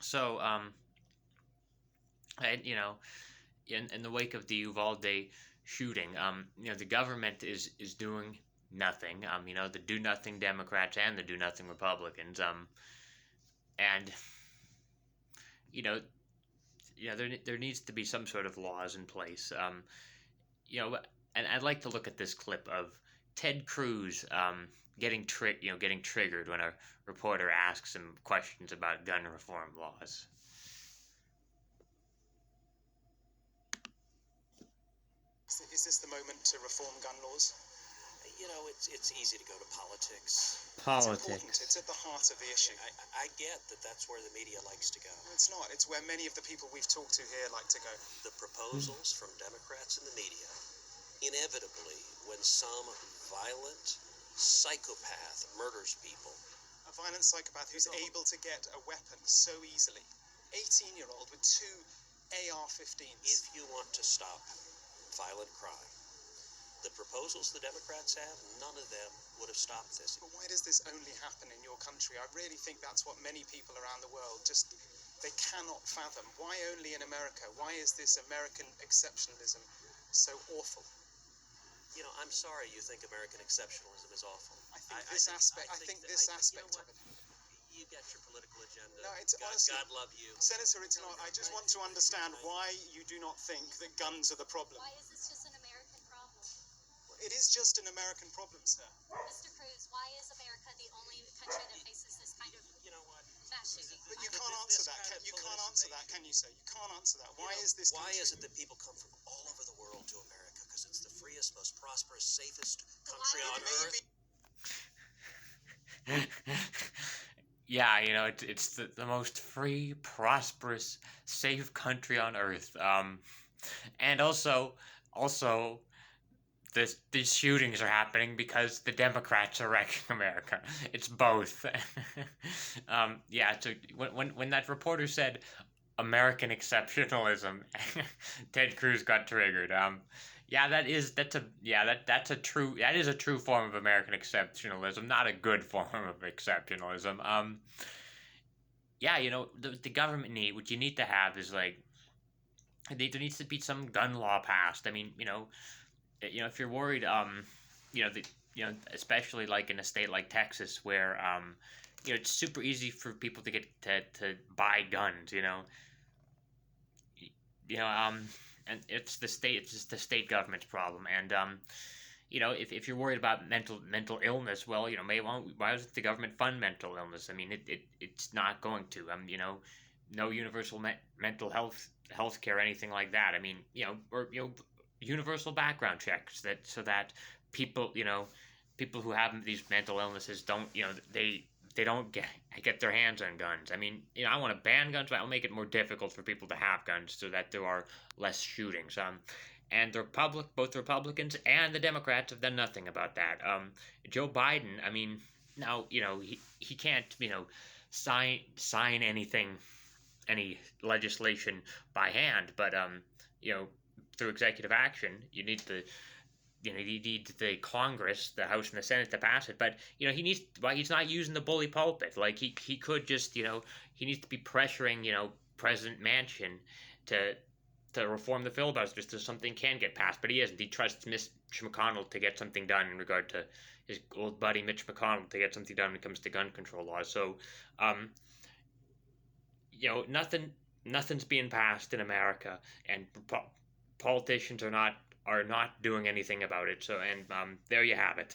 So, and in the wake of the Uvalde shooting, the government is doing nothing. The do nothing Democrats and the do nothing Republicans. And you know, there needs to be some sort of laws in place. And I'd like to look at this clip of Ted Cruz getting triggered when a reporter asks him questions about gun reform laws. Is this the moment to reform gun laws? It's easy to go to politics. It's important. Politics. It's at the heart of the issue. I get that that's where the media likes to go. It's not. It's where many of the people we've talked to here like to go. The proposals from Democrats in the media, inevitably, when some violent psychopath murders people. A violent psychopath who's able to get a weapon so easily. 18-year-old with two AR-15s. If you want to stop violent crime, the proposals the Democrats have, none of them would have stopped this. But why does this only happen in your country? I really think that's what many people around the world they cannot fathom. Why only in America? Why is this American exceptionalism so awful? I'm sorry you think American exceptionalism is awful. I think this aspect of it. You got your political agenda. No, it's honestly, God love you. Senator, it's not. I just want to understand why you do not think that guns are the problem. Why is this just an American problem? It is just an American problem, sir. Mr. Cruz, why is America the only country that faces this kind of mass shooting? But you can't answer that. You can't answer that, can you, sir? You can't answer that. Why is this country... Why is it that people come from all over the world to America? Because it's the freest, most prosperous, safest country on earth. Yeah, it's the most free, prosperous, safe country on earth. And also, these shootings are happening because the Democrats are wrecking America. It's both. Yeah. So when that reporter said American exceptionalism, Ted Cruz got triggered. Yeah, that is a true form of American exceptionalism, not a good form of exceptionalism. Yeah, the government what you need to have is there needs to be some gun law passed. I mean, if you're worried, especially like in a state like Texas where, it's super easy for people to get to buy guns, and it's just the state government's problem. And, if you're worried about mental illness, well, maybe why doesn't the government fund mental illness? I mean, it's not going to, no universal mental health care, anything like that. I mean, or, universal background checks so that people who have these mental illnesses don't they don't get their hands on guns. I mean, I want to ban guns, but I'll make it more difficult for people to have guns so that there are less shootings. And both Republicans and the Democrats have done nothing about that. Joe Biden, I mean, now he can't sign any legislation by hand, but through executive action, you need the Congress, the House and the Senate to pass it. But he's not using the bully pulpit. Like he could just he needs to be pressuring President Manchin to reform the filibuster so something can get passed. But he isn't. He trusts Mitch McConnell to get something done in regard to his old buddy Mitch McConnell to get something done when it comes to gun control laws. So nothing's being passed in America, and politicians are not doing anything about it. So, and there you have it.